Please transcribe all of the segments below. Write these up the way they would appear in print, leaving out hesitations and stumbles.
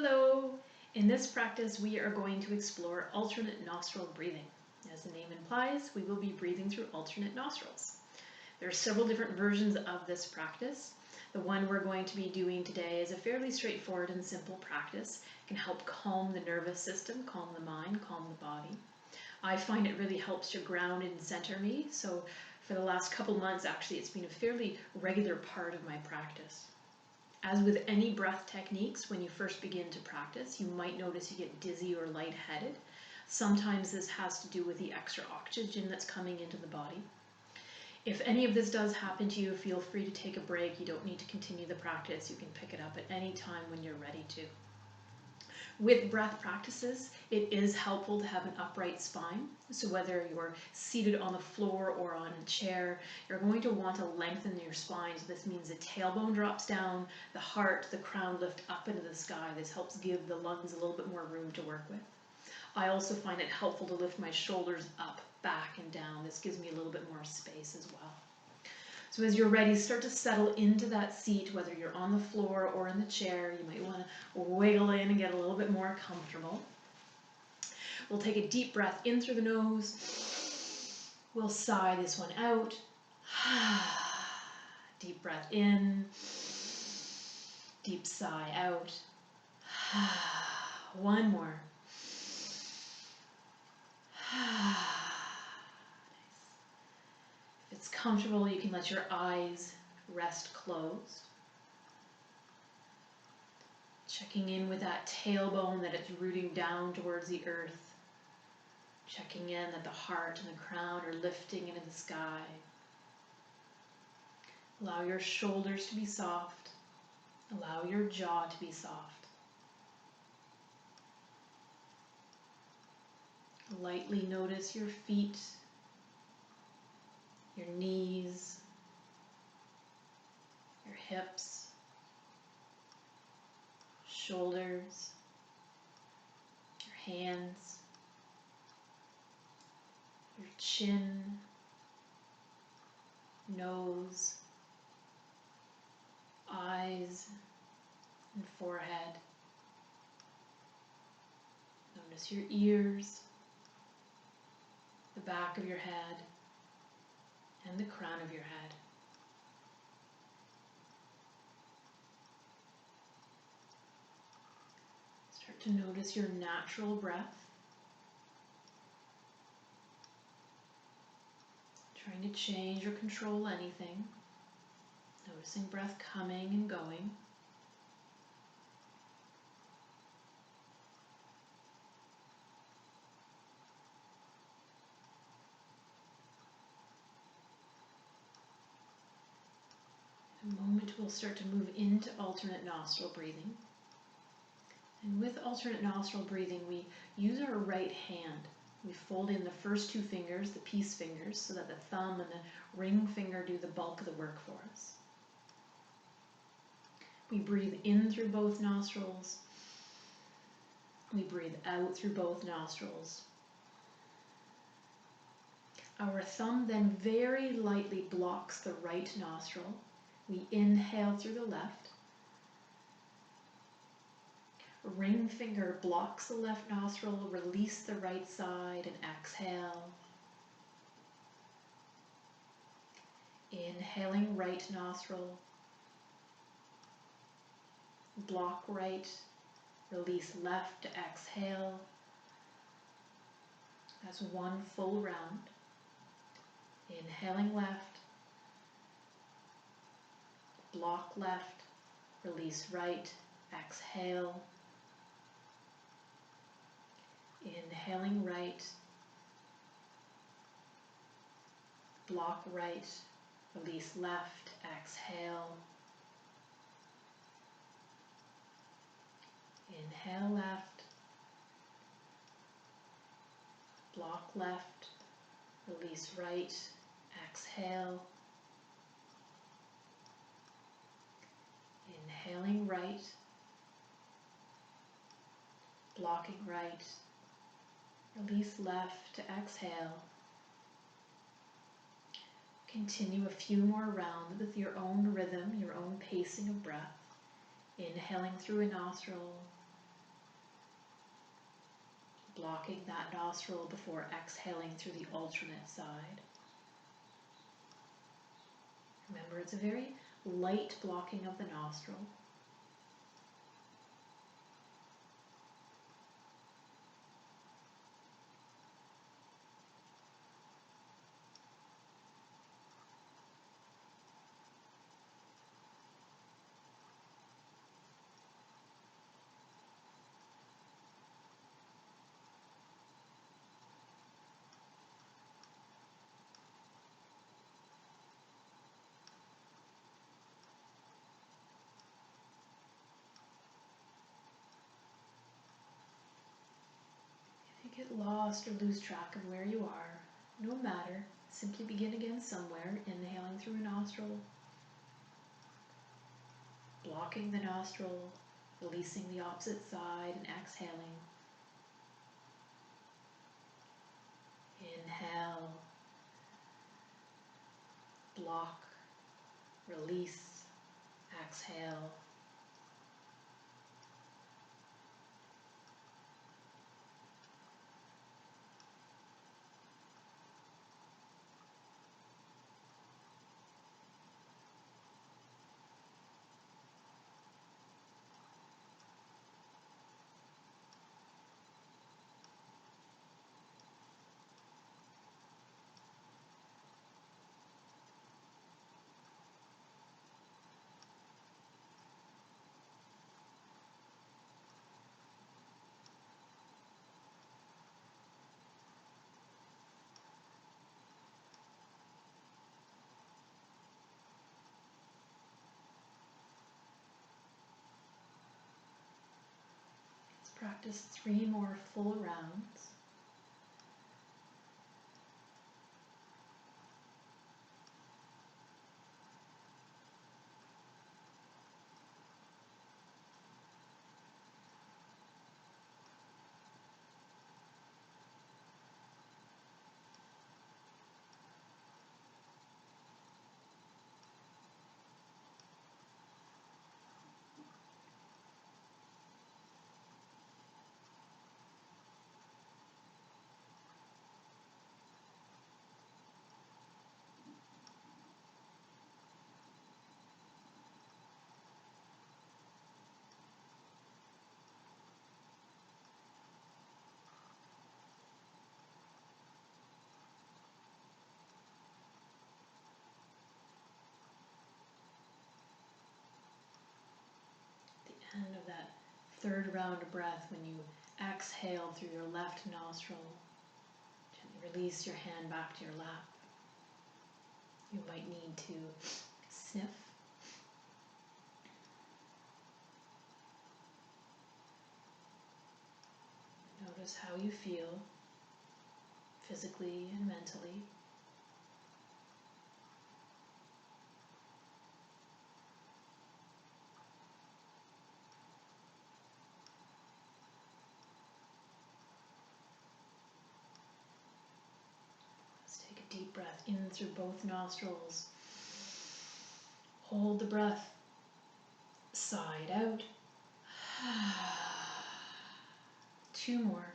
Hello! In this practice, we are going to explore alternate nostril breathing. As the name implies, we will be breathing through alternate nostrils. There are several different versions of this practice. The one we're going to be doing today is a fairly straightforward and simple practice. It can help calm the nervous system, calm the mind, calm the body. I find it really helps to ground and center me, so for the last couple months, actually, it's been a fairly regular part of my practice. As with any breath techniques, when you first begin to practice, you might notice you get dizzy or lightheaded. Sometimes this has to do with the extra oxygen that's coming into the body. If any of this does happen to you, feel free to take a break. You don't need to continue the practice. You can pick it up at any time when you're ready to. With breath practices, it is helpful to have an upright spine. So whether you're seated on the floor or on a chair, you're going to want to lengthen your spine. So this means the tailbone drops down, the heart, the crown lift up into the sky. This helps give the lungs a little bit more room to work with. I also find it helpful to lift my shoulders up, back, and down. This gives me a little bit more space as well. So as you're ready, start to settle into that seat, whether you're on the floor or in the chair. You might want to wiggle in and get a little bit more comfortable. We'll take a deep breath in through the nose. We'll sigh this one out. Deep breath in. Deep sigh out. One more. If it's comfortable, you can let your eyes rest closed. Checking in with that tailbone, that it's rooting down towards the earth. Checking in that the heart and the crown are lifting into the sky. Allow your shoulders to be soft. Allow your jaw to be soft. Lightly notice your feet, your knees, your hips, shoulders, your hands, your chin, nose, eyes, and forehead. Notice your ears, the back of your head, and the crown of your head. Start to notice your natural breath. Trying to change or control anything. Noticing breath coming and going. In a moment, we'll start to move into alternate nostril breathing. And with alternate nostril breathing, we use our right hand. We fold in the first two fingers, the peace fingers, so that the thumb and the ring finger do the bulk of the work for us. We breathe in through both nostrils. We breathe out through both nostrils. Our thumb then very lightly blocks the right nostril. We inhale through the left. Ring finger blocks the left nostril, release the right side, and exhale. Inhaling right nostril, block right, release left to exhale. That's one full round. Inhaling left, block left, release right, exhale. Inhaling right, block right, release left, exhale. Inhale left, block left, release right, exhale. Inhaling right, blocking right, release left to exhale. Continue a few more rounds with your own rhythm, your own pacing of breath. Inhaling through a nostril, blocking that nostril before exhaling through the alternate side. Remember, it's a very light blocking of the nostril. Get lost or lose track of where you are, no matter. Simply begin again somewhere, inhaling through a nostril, blocking the nostril, releasing the opposite side, and exhaling. Inhale, block, release, exhale. Let's practice 3 more full rounds. End of that 3rd round of breath, when you exhale through your left nostril, gently release your hand back to your lap. You might need to sniff. Notice how you feel physically and mentally. Take a deep breath in through both nostrils. Hold the breath. Side out. 2 more.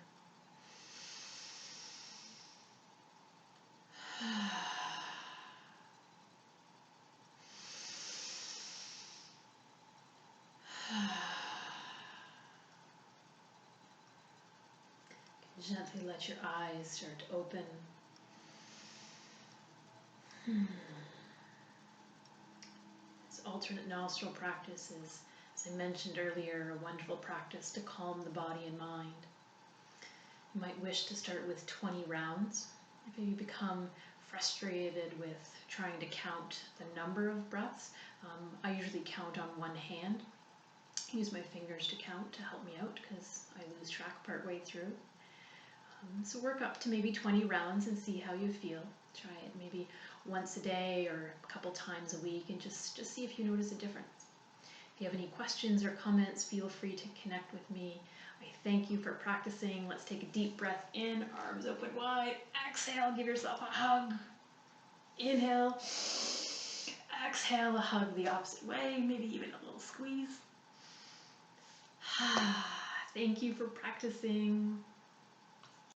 Gently let your eyes start to open. This alternate nostril practice is, as I mentioned earlier, a wonderful practice to calm the body and mind. You might wish to start with 20 rounds. If you become frustrated with trying to count the number of breaths, I usually count on one hand. I use my fingers to count to help me out because I lose track partway through. So work up to maybe 20 rounds and see how you feel. Try it maybe once a day or a couple times a week and just see if you notice a difference. If you have any questions or comments, feel free to connect with me. I thank you for practicing. Let's take a deep breath in, arms open wide. Exhale, give yourself a hug. Inhale. Exhale, a hug the opposite way, maybe even a little squeeze. Thank you for practicing.